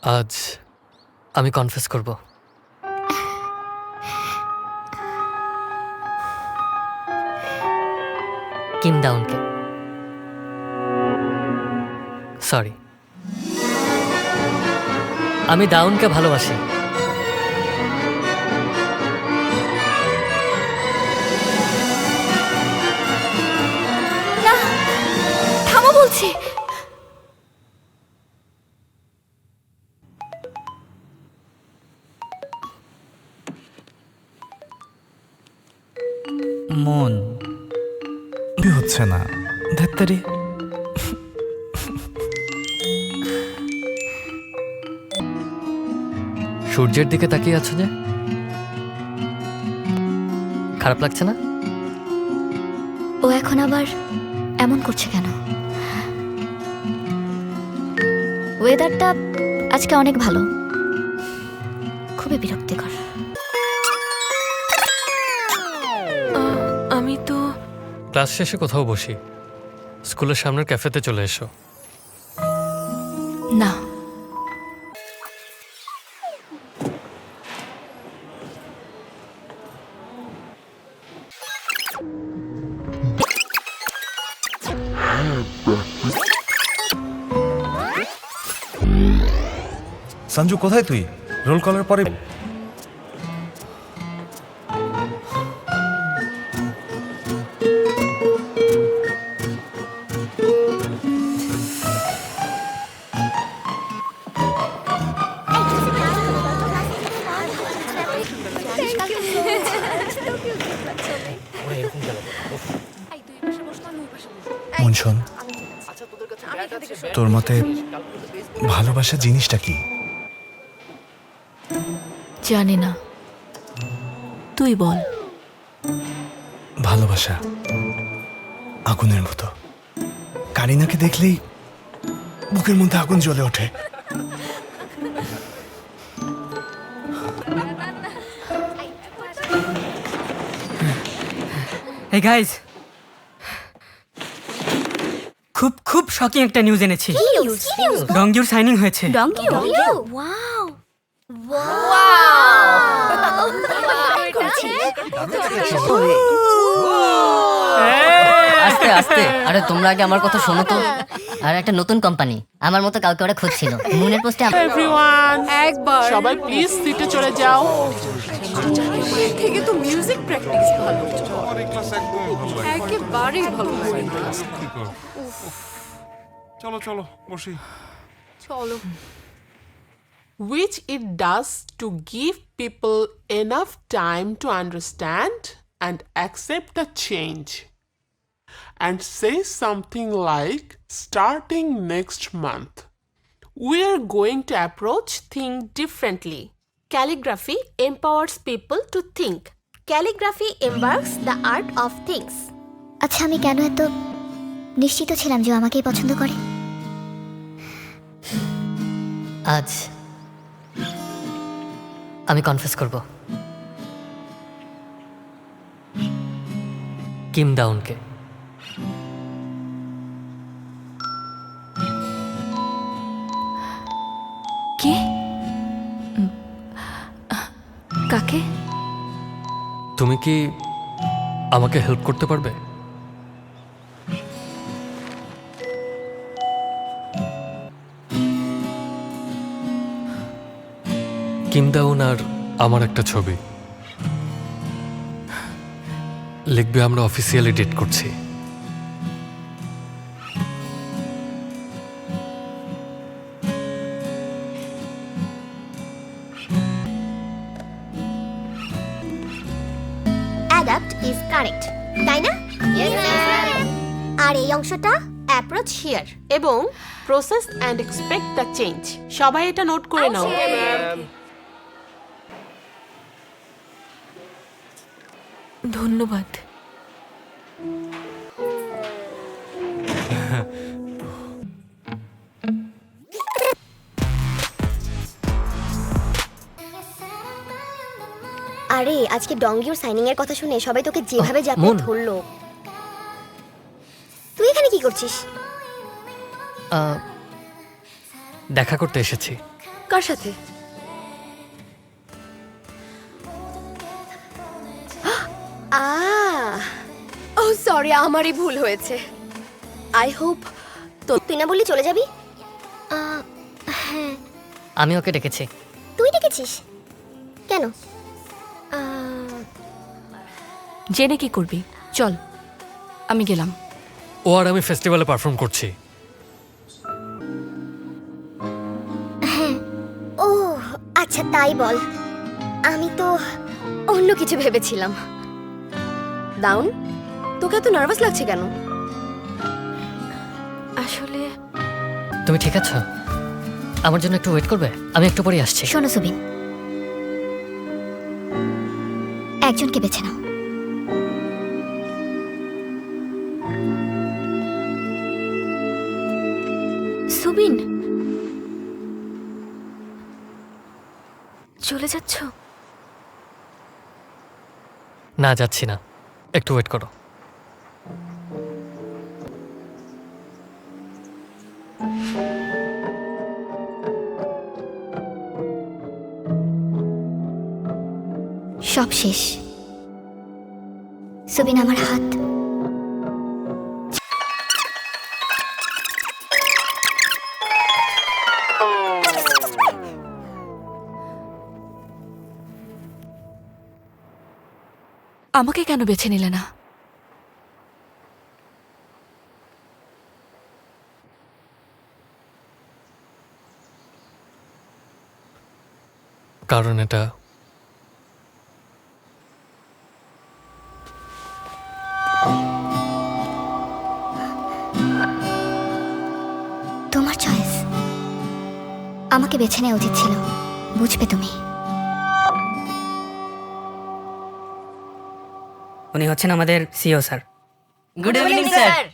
আজ আমি কনফেস করব। কিম দাউনকে সরি, আমি দাউনকে ভালোবাসি। না, থামো বলছি। মন হচ্ছে না ধাত্তারি। সূর্যের দিকে তাকিয়ে আছো যে, খারাপ লাগছে না? ও এখন আবার এমন করছে কেন? ওয়েদারটা আজকে অনেক ভালো, খুবই বিরক্তিকর। আমি তো ক্লাস শেষে কোথাও বসি, স্কুলের সামনের ক্যাফেতে চলে এসো। না, সঞ্জু কোথায় তুই? রোল কলের পরে মন শোন, তোর মতে ভালোবাসা জিনিসটা কি? জানি না, তুই বল। ভালোবাসা আগুনের মতো, কারিনাকে দেখলেই বুকের মধ্যে আগুন জ্বলে ওঠে। এই গাইজ, খুব খুব শকিং একটা নিউজ এনেছি। ডংগিউর সাইনিং হয়েছে। ওয়াও, আস্তে আস্তে, আরে তোমরা আগে আমার কথা শোনো তো। আর একটা নতুন কোম্পানি আমার মতো কাউকে ওরা খুঁজছিল। মুনের পোস্টে এভরিওয়ান, একবার সবাই প্লিজ সিটে চলে যাও। থেকে তো মিউজিক প্র্যাকটিস ভালো, একেবারেই ভালো লাগে না। চলো চলো বসি। চলো। Which it does to give people enough time to understand and accept the change. And say something like, starting next month, we are going to approach Think differently. Calligraphy empowers people to think. Calligraphy embarks the art of things. আচ্ছা, আমি কেন এত নিশ্চিত ছিলাম যে ও আমাকেই পছন্দ করে? আজ আমি কনফেস করব। কিম দাউনকে। কে? কাকে? তুমি কি আমাকে হেল্প করতে পারবে? কিম দাউন আর আমার একটা ছবি লিখবে, আমরা অফিসিয়ালি ডেট করছি। Adapt is correct. তাই না? আর এই অংশটা অ্যাপ্রোচ হিয়ার এবং process and expect the change. সবাই এটা নোট করে নাও। ধন্যবাদ। আরে আজকে ডংগিউর সাইনিং এর কথা শুনে সবাই তোকে যেভাবে যাবে মন। ধরলো। তুই এখানে কি করছিস? দেখা করতে এসেছি। কার সাথে? ও সরি, আমারই ভুল হয়েছে। আই হোপ তুই না বললি চলে যাবি? হ্যাঁ। আমি ওকে ডেকেছি। তুই ডেকেছিস কেন? জেনে কি করবি? চল, আমি গেলাম। ও আর আমি ফেস্টিভ্যালে পারফর্ম করছি। ও আচ্ছা, তাই বল। আমি তো অন্য কিছু ভেবেছিলাম। দাউন, তোকে এত নার্ভাস লাগছে কেন? আসলে তুমি ঠিক আছো? আমার জন্য একটু ওয়েট করবে? আমি একটু পরেই আসছি। শোনো সুবিন, একজনকে বেছে নাও। সুবিন, চলে যাচ্ছ? না, যাচ্ছি না, একটু ওয়েট করো। সব শেষ। সুবিন, আমার হাত। আমাকে কেন বেছে নিলে না? কারণ এটা তোমার চয়েস। আমাকে বেছে নেওয়া উচিত ছিল, বুঝবে তুমি। উনি হচ্ছেন আমাদের CO sir. Good evening sir.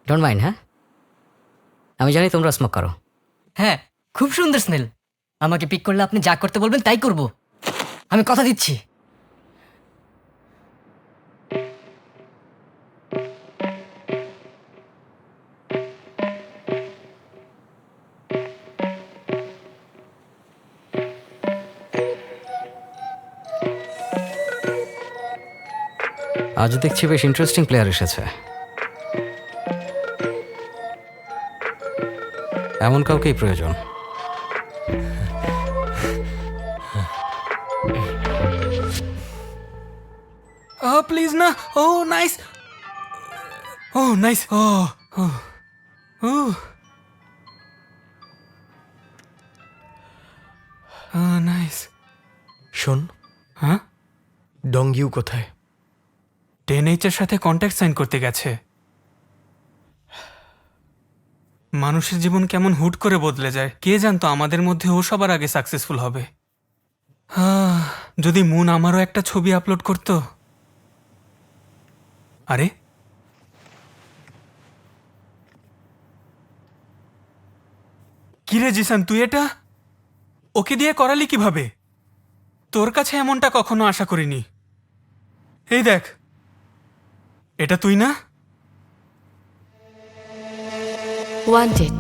Don't mind. হ্যাঁ, আমি জানি তোমরা স্মোক করো। হ্যাঁ, খুব সুন্দর স্মেল। আমাকে পিক করলে আপনি যা করতে বলবেন তাই করব, আমি কথা দিচ্ছি। আজ দেখছি বেশ ইন্টারেস্টিং প্লেয়ার এসেছে। এমন কাউকেই প্রয়োজন। প্লিজ না। ও নাইস, ও নাইস, ও ও নাইস। শোন, হ্যাঁ, ডংগিউ কোথায়? 10H এর সাথে কন্ট্যাক্ট সাইন করতে গেছে। মানুষের জীবন কেমন হুট করে বদলে যায়। কে জানতো আমাদের মধ্যে ও সবার আগে সাকসেসফুল হবে। যদি মুন আমারও একটা ছবি আপলোড করতো। আরে, কিরে জিসান, তুই এটা ওকে দিয়ে করালি কিভাবে? তোর কাছে এমনটা কখনো আশা করিনি। এই দেখ, এটা তুই না? ওয়ান্টেড।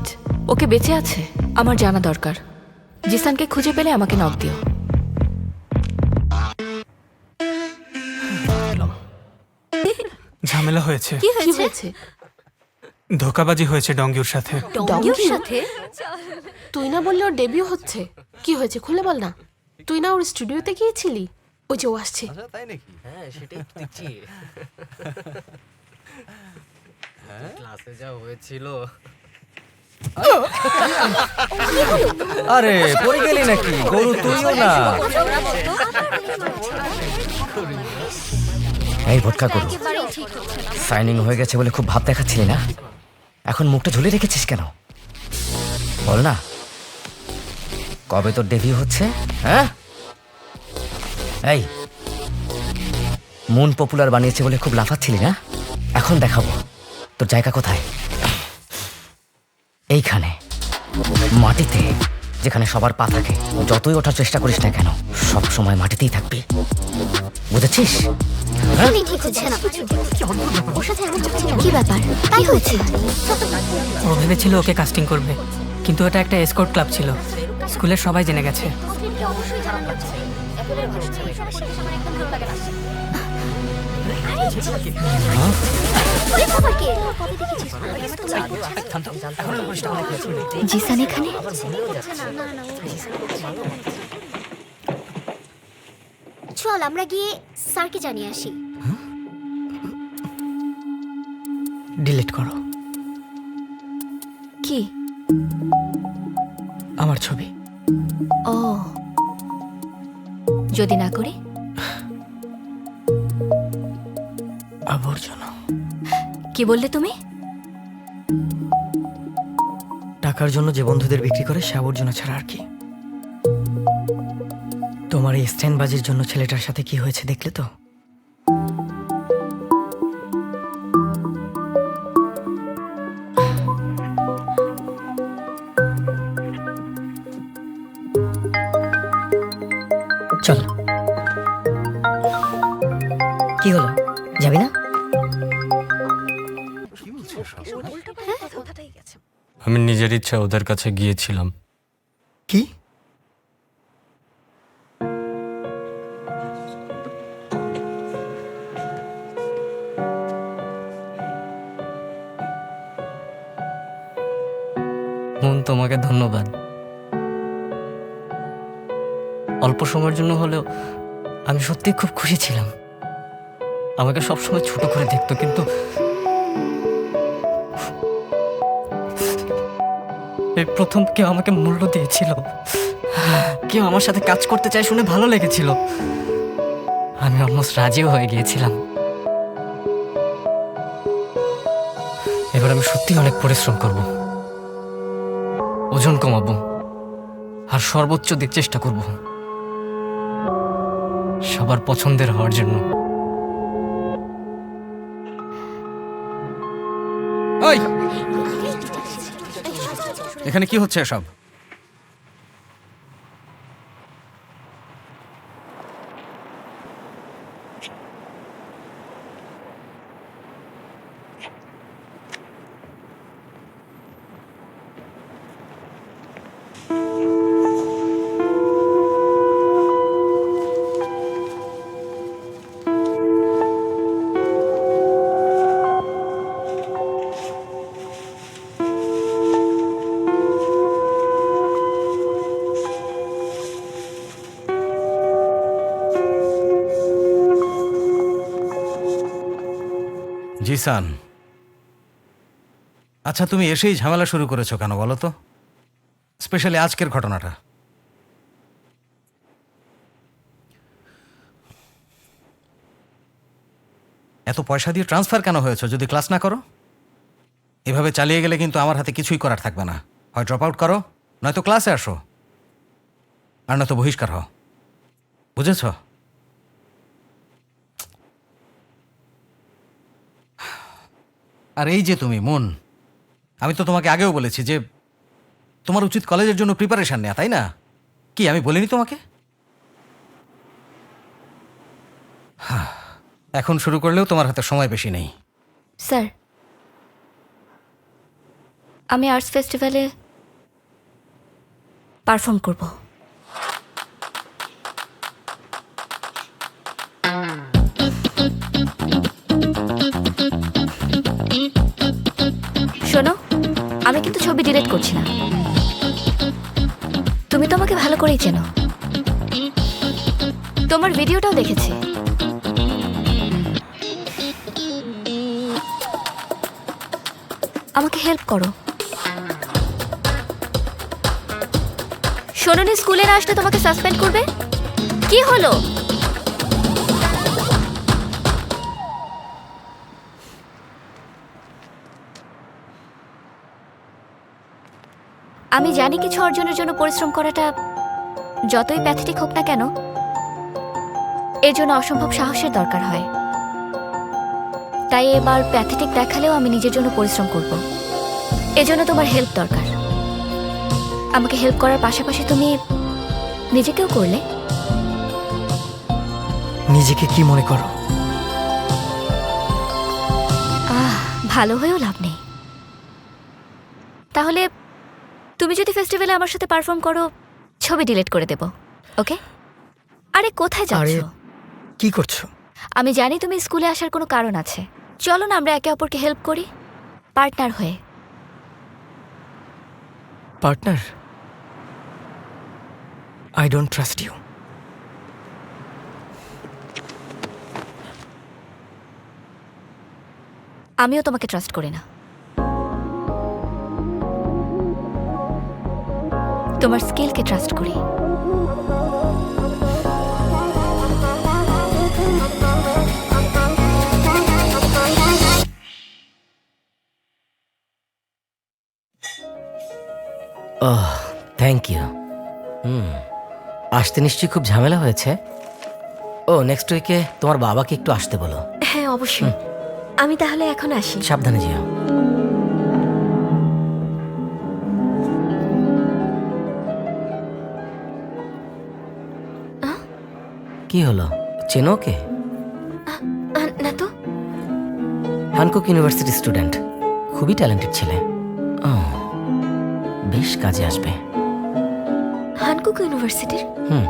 ওকে বেঁচে আছে? আমার জানা দরকার। জিসানকে খুঁজে পেলে আমাকে নক দিও। ঝামেলা হয়েছে। কি হয়েছে? ধোকাবাজি হয়েছে ডঙ্গিউর সাথে। ডঙ্গির সাথে? তুই না বললে ওর ডেবিউ হচ্ছে? কি হয়েছে খুলে বল না। তুই না ওর স্টুডিওতে গিয়েছিলি? ওই যে ও আসছে। তাই নাকি? হ্যাঁ, সেটাই তো দেখছি। ক্লাসে যা হয়েছিল। আরে পড়ে গেলি নাকি? গরু তুইও না। এই ভটকা গরু, সাইনিং হয়ে গেছে বলে খুব ভাব দেখাচ্ছিলি না? এখন মুখটা ঝুলে রেখেছিস কেন? বল না, কবে তোর ডেবিউ হচ্ছে? হ্যাঁ, এই মুন পপুলার বানিয়েছে বলে খুব লাফাচ্ছিলি না? এখন দেখাবো তোর জায়গা কোথায়। এইখানে। মাটিতে, যেখানে সবার পা থাকে। যতই ওঠার চেষ্টা করিস না কেন, সব সময় মাটিতেই থাকবি, বুঝেছিস? হ্যাঁ? তুমি ঠিক হচ্ছে না। ওর সাথে এমন করছে কেন? কি ব্যাপার? তাই হয়েছে। ও ভেবেছিল ওকে কাস্টিং করবে, কিন্তু এটা একটা এসকর্ট ক্লাব ছিল। স্কুলের সবাই জেনে গেছে। জিসান এখানে? চল আমরা গিয়ে স্যারকে জানিয়ে আসি। ডিলিট করো কি? আমার ছবি। ও, যদি না করি? আবর্জনা। কি বললে তুমি? টাকার জন্য যে বন্ধুদের বিক্রি করে সে আবর্জনা ছাড়া আর কি। তোমার এই স্ট্যান্ডবাজির জন্য ছেলেটার সাথে কি হয়েছে দেখলে তো? চল। কি হলো, যাবি না? আমি নিজের ইচ্ছা ওদের কাছে গিয়েছিলাম। কি? মন, তোমাকে ধন্যবাদ। অল্প সময়ের জন্য হলেও আমি সত্যি খুব খুশি ছিলাম। আমাকে সবসময় ছোট করে দেখতো, কিন্তু এই প্রথম কেউ আমাকে মূল্য দিয়েছিল, কেউ আমার সাথে কাজ করতে চায় শুনে ভালো লেগেছিল। আমি অলমোস্ট রাজিও হয়ে গিয়েছিলাম। এবার আমি সত্যি অনেক পরিশ্রম করব, ওজন কমাবো, আর সর্বোচ্চ দিক চেষ্টা করব সবার পছন্দের হওয়ার জন্য। ওই, এখানে কি হচ্ছে এসব? জিসান, আচ্ছা তুমি এসেই ঝামেলা শুরু করেছো কেন বলো তো? স্পেশালি আজকের ঘটনাটা। এত পয়সা দিয়ে ট্রান্সফার কেন হয়েছে যদি ক্লাস না করো? এভাবে চালিয়ে গেলে কিন্তু আমার হাতে কিছুই করার থাকবে না। হয় ড্রপ আউট করো, নয়তো ক্লাসে আসো, আর নয়তো বহিষ্কার হও, বুঝেছ? আর এই যে তুমি মন, আমি তো তোমাকে আগেও বলেছি যে তোমার উচিত কলেজের জন্য প্রিপারেশন নেওয়া, তাই না? কি আমি বলিনি তোমাকে? এখন শুরু করলেও তোমার হাতে সময় বেশি নেই। স্যার, আমি আর্টস ফেস্টিভ্যালে পারফর্ম করব। শোনো, আমি কিন্তু ছবি ডিলিট করছি না। তুমি তো আমাকে ভালো করেই চেনো, তোমার ভিডিওটাও দেখেছি। আমাকে হেল্প করো। শোনোনি, স্কুলে না আসলে তোমাকে সাসপেন্ড করবে। কি হলো? আমি জানি কিছু অর্জনের জন্য পরিশ্রম করাটা যতই প্যাথেটিক হোক না কেন, এর জন্য অসম্ভব সাহসের দরকার হয়। তাই এবার প্যাথেটিক দেখালেও আমি নিজের জন্য পরিশ্রম করব। এজন্য তোমার হেল্প দরকার। আমাকে হেল্প করার পাশাপাশি তুমি নিজেকেও করলে। নিজেকে কি মনে করো? ভালো হয়েও লাভ নেই। তাহলে তুমি যদি ফেস্টিভ্যালে আমার সাথে পারফর্ম করো, ছবি ডিলিট করে দেব, ওকে? আরে কোথায় আরে যাচ্ছো? কি করছো? আমি জানি তুমি স্কুলে আসার কোনো কারণ আছে। চলো না আমরা একে অপরকে হেল্প করি, পার্টনার হয়ে। Partner? I don't trust you. আমিও তোমাকে ট্রাস্ট করি না। তোমার স্কিলকে ট্রাস্ট করি। Oh, thank you. আসতে নিশ্চয়ই খুব ঝামেলা হয়েছে। ও, নেক্সট উইকে তোমার বাবাকে একটু আসতে বলো। হ্যাঁ অবশ্যই। আমি তাহলে এখন আসি। সাবধানে যেও। কি হলো, চেনো ওকে? না তো। হানকুক ইউনিভার্সিটি স্টুডেন্ট, খুবই ট্যালেন্টেড ছেলে। বেশ কাজে আসবে। হানকুক ইউনিভার্সিটির? হুম।